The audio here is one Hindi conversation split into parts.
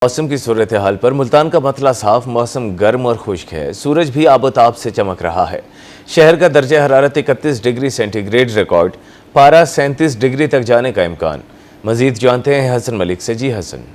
मौसम की सूरत हाल पर मुल्तान का मतला साफ, मौसम गर्म और खुश्क है। सूरज भी आबोताब से चमक रहा है। शहर का दर्जा हरारत 31 डिग्री सेंटीग्रेड रिकॉर्ड, पारा 37 डिग्री तक जाने का इम्कान। मजीद जानते हैं हसन मलिक से। जी हसन।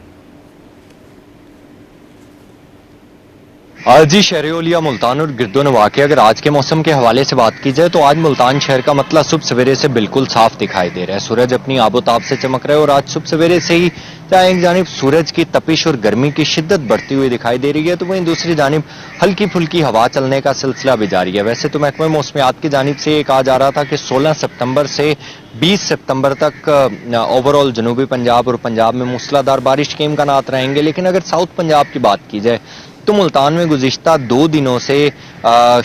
जी शहरियोलिया मुल्तान और गिरदोनवा के अगर आज के मौसम के हवाले से बात की जाए तो आज मुल्तान शहर का मतला सुबह सवेरे से बिल्कुल साफ दिखाई दे रहा है। सूरज अपनी आबोताब से चमक रहा है और आज सुबह सवेरे से ही जहाँ एक जानिब सूरज की तपिश और गर्मी की शिद्दत बढ़ती हुई दिखाई दे रही है तो वहीं दूसरी जानिब हल्की फुल्की हवा चलने का सिलसिला भी जारी है। वैसे तो महकमा मौसमियात की जानिब से कहा जा रहा था कि 16 सितंबर से 20 सितंबर तक ओवरऑल जनूबी पंजाब और पंजाब में मूसलाधार बारिश के इम्कानात रहेंगे, लेकिन अगर साउथ पंजाब की बात की जाए तो मुल्तान में गुज़िश्ता 2 दिनों से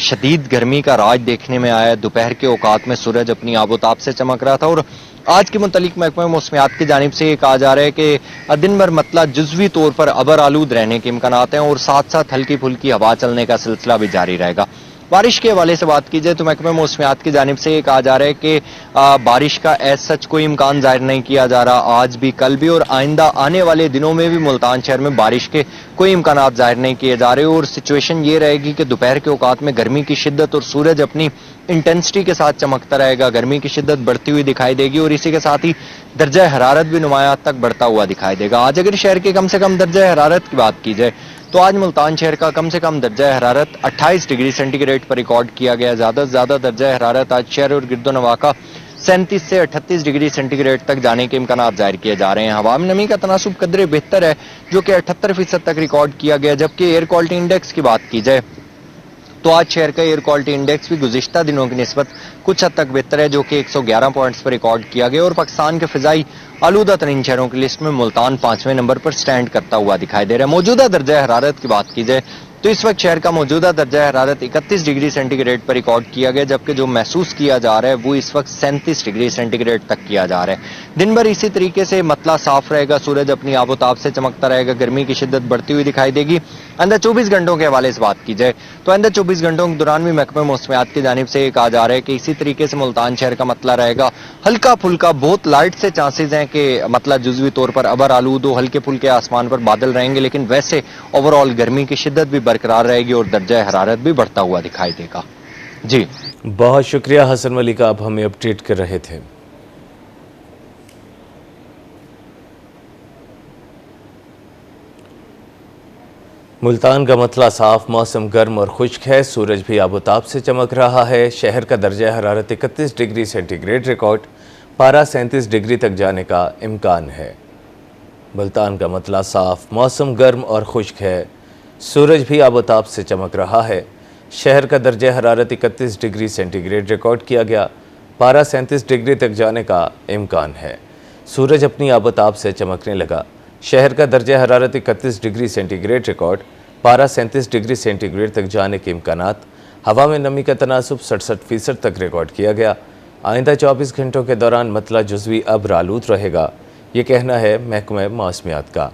शदीद गर्मी का राज देखने में आया। दोपहर के औकात में सूरज अपनी आबोताब से चमक रहा था और आज के मुतालिक महकमा मौसमियात की जानिब से ये कहा जा रहा है कि दिन भर मतला जुज़वी तौर पर अबर आलूद रहने के इम्कानात हैं और साथ साथ हल्की फुल्की हवा चलने का सिलसिला भी जारी रहेगा। बारिश के हवाले से बात की जाए तो महकमा मौसमियात की जानिब से ये कहा जा रहा है कि बारिश का एज सच कोई इम्कान जाहिर नहीं किया जा रहा। आज भी, कल भी और आइंदा आने वाले दिनों में भी मुल्तान शहर में बारिश के कोई इम्कानात जाहिर नहीं किए जा रहे और सिचुएशन ये रहेगी कि दोपहर के औकात में गर्मी की शिद्दत और सूरज अपनी इंटेंसिटी के साथ चमकता रहेगा। गर्मी की शिद्दत बढ़ती हुई दिखाई देगी और इसी के साथ ही दर्जा हरारत भी नुमायात तक बढ़ता हुआ दिखाई देगा। आज अगर शहर के कम से कम दर्जा हरारत की बात की जाए तो आज मुल्तान शहर का कम से कम दर्जा हरारत 28 डिग्री सेंटीग्रेड पर रिकॉर्ड किया गया। ज्यादा से ज्यादा दर्जा हरारत आज शहर और गिरदोनवा का 37 से 38 डिग्री सेंटीग्रेड तक जाने के इम्कान जाहिर किए जा रहे हैं। हवा में नमी का तनासुब कदरे बेहतर है जो कि 78% तक रिकॉर्ड किया गया, जबकि एयर क्वालिटी इंडेक्स की बात की जाए तो आज शहर का एयर क्वालिटी इंडेक्स भी गुज़िश्ता दिनों की निस्बत कुछ हद तक बेहतर है जो कि 111 पॉइंट्स पर रिकॉर्ड किया गया और पाकिस्तान के फिजाई आलूदा तरीन शहरों की लिस्ट में मुल्तान 5वें नंबर पर स्टैंड करता हुआ दिखाई दे रहा है। मौजूदा दर्जा हरारत की बात की जाए तो इस वक्त शहर का मौजूदा दर्जा हरारत 31 डिग्री सेंटीग्रेड पर रिकॉर्ड किया गया, जबकि जो महसूस किया जा रहा है वो इस वक्त 37 डिग्री सेंटीग्रेड तक किया जा रहा है। दिन भर इसी तरीके से मतला साफ रहेगा, सूरज अपनी आबोताब से चमकता रहेगा, गर्मी की शिद्दत बढ़ती हुई दिखाई देगी। आइंदा 24 घंटों के हवाले से बात की जाए तो आइंदा 24 घंटों के दौरान भी महकमा मौसमियात की जानिब से कहा जा रहा है कि इसी तरीके से मुल्तान शहर का मतला रहेगा। हल्का फुल्का बहुत लाइट से चांसेस हैं कि मतला जुज़वी तौर पर अबर आलूद हो, हल्के फुल्के आसमान पर बादल रहेंगे, लेकिन वैसे ओवरऑल गर्मी की शिद्दत भी बरकरार रहेगी और दर्जा हरारत भी बढ़ता हुआ दिखाई देगा। जी बहुत शुक्रिया हसन मलिक, आप हमें अपडेट कर रहे थे। मुल्तान का मतला साफ, मौसम गर्म और खुश्क है। सूरज भी आबोताब से चमक रहा है। शहर का दर्जा हरारत 31 डिग्री सेंटीग्रेड रिकॉर्ड, पारा 37 डिग्री तक जाने का इम्कान है। मुल्तान का मतला साफ, मौसम गर्म और खुश्क है। सूरज भी आबोताब से चमक रहा है। शहर का दर्जा हरारत 31 डिग्री सेंटीग्रेड रिकॉर्ड किया गया, पारा 37 डिग्री तक जाने का इम्कान है। सूरज अपनी आबोताब से चमकने लगा। शहर का दर्जा हरारत 31 डिग्री सेंटीग्रेड रिकॉर्ड, पारा 37 डिग्री सेंटीग्रेड तक जाने के इम्कानात। हवा में नमी का तनासुब 67% तक रिकॉर्ड किया गया। आइंदा 24 घंटों के दौरान मतला जुज़वी अब्र आलूद रहेगा, ये कहना है महकमा मौसमियात का।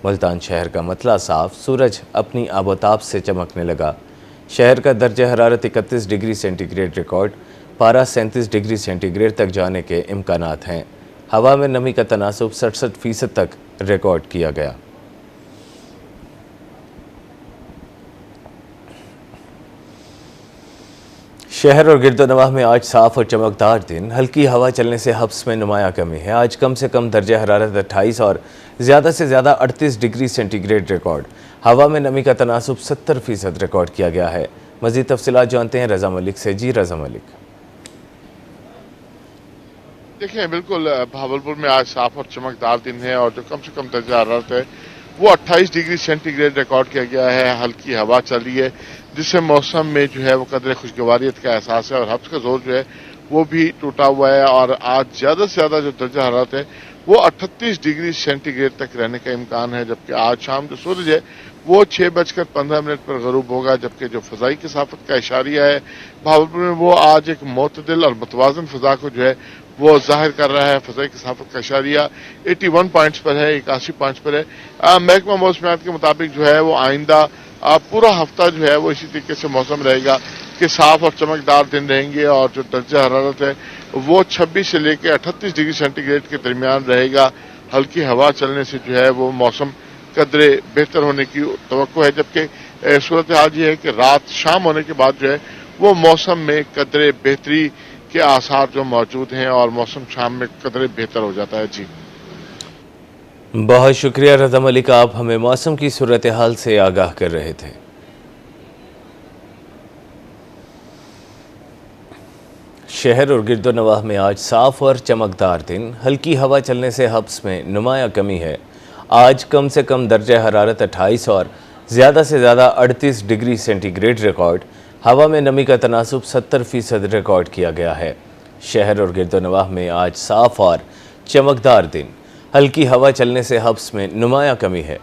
मुल्तान शहर का मतला साफ, सूरज अपनी आबोताब से चमकने लगा। शहर का दर्जा हरारत 31 डिग्री सेंटीग्रेड रिकॉर्ड, पारा 37 डिग्री सेंटीग्रेड तक जाने के इम्कानात हैं। हवा में नमी का तनासुब 67% तक रिकॉर्ड किया गया। शहर और गिरदोनवाह में आज साफ और चमकदार दिन, हल्की हवा चलने से हब्स में नुमाया कमी है। आज कम से कम दर्जा हरारत 28 और ज़्यादा से ज़्यादा 38 डिग्री सेंटीग्रेड रिकॉर्ड। हवा में नमी का तनासुब 70% रिकॉर्ड किया गया है। मज़ीद तफसीलात जानते हैं रज़ा मलिक से। जी रज़ा मलिक। देखिए बिल्कुल भावलपुर में आज साफ और चमकदार दिन है और जो कम से कम दर्जा हरारत है वो 28 डिग्री सेंटीग्रेड रिकॉर्ड किया गया है। हल्की हवा चल रही है जिससे मौसम में जो है वो कदर खुशगवारियत का एहसास है और हब्स का जोर जो है वो भी टूटा हुआ है। और आज ज़्यादा से ज़्यादा जो दर्जा हरारत है वो 38 डिग्री सेंटीग्रेड तक रहने का इम्कान है, जबकि आज शाम जो सूरज है वो 6:15 पर गरूब होगा। जबकि जो फ़ज़ाई कसाफत का इशारिया है भावलपुर में वो आज एक मोतदिल और मुतवाज़न फ़ज़ा को जो है वो जाहिर कर रहा है। फ़ज़ाई कसाफत का इशारिया 81 पॉइंट्स पर है, 81 पॉइंट्स पर है। महकमा मौसमियात के मुताबिक जो है वो आइंदा पूरा हफ्ता जो है वो इसी तरीके से मौसम रहेगा कि साफ और चमकदार दिन रहेंगे और जो दर्जा हरारत है वो 26 से लेकर 38 डिग्री सेंटीग्रेड के दरमियान रहेगा। हल्की हवा चलने से जो है वो मौसम कदरे बेहतर होने की तवक्को है, जबकि सूरत हाल ये है कि रात शाम होने के बाद जो है वो मौसम में कदरे बेहतरी के आसार जो मौजूद हैं और मौसम शाम में कदरे बेहतर हो जाता है। जी, बहुत शुक्रिया रज़ा मलिक, आप हमें मौसम की सूरत हाल से आगाह कर रहे थे। शहर और गिरदोनवाह में आज साफ और चमकदार दिन, हल्की हवा चलने से हब्स में नुमाया कमी है। आज कम से कम दर्जा हरारत 28 और ज़्यादा से ज़्यादा 38 डिग्री सेंटीग्रेड रिकॉर्ड। हवा में नमी का तनासुब 70% रिकॉर्ड किया गया है। शहर और गिरदोनवाह में आज साफ और चमकदार दिन, हल्की हवा चलने से हब्स में नुमाया कमी है।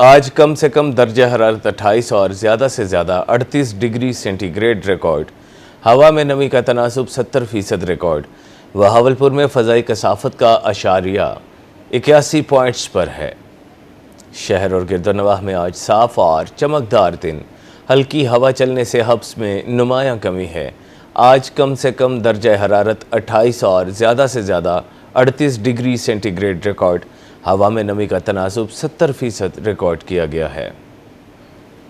आज कम से कम दर्जा हरारत 28 और ज़्यादा से ज़्यादा 38 डिग्री सेंटीग्रेड रिकॉर्ड। हवा में नमी का तनासुब 70% रिकॉर्ड। बहावलपुर में फ़ज़ाई कसाफत का अशारिया 81 पॉइंट्स पर है। शहर और गिरदोनवाह में आज साफ और चमकदार दिन, हल्की हवा चलने से हब्स में नुमाया कमी है। आज कम से कम दर्जा हरारत 28 और ज़्यादा से ज़्यादा 38 डिग्री सेंटीग्रेड रिकॉर्ड। हवा में नमी का तनासुब 70% रिकॉर्ड किया गया है।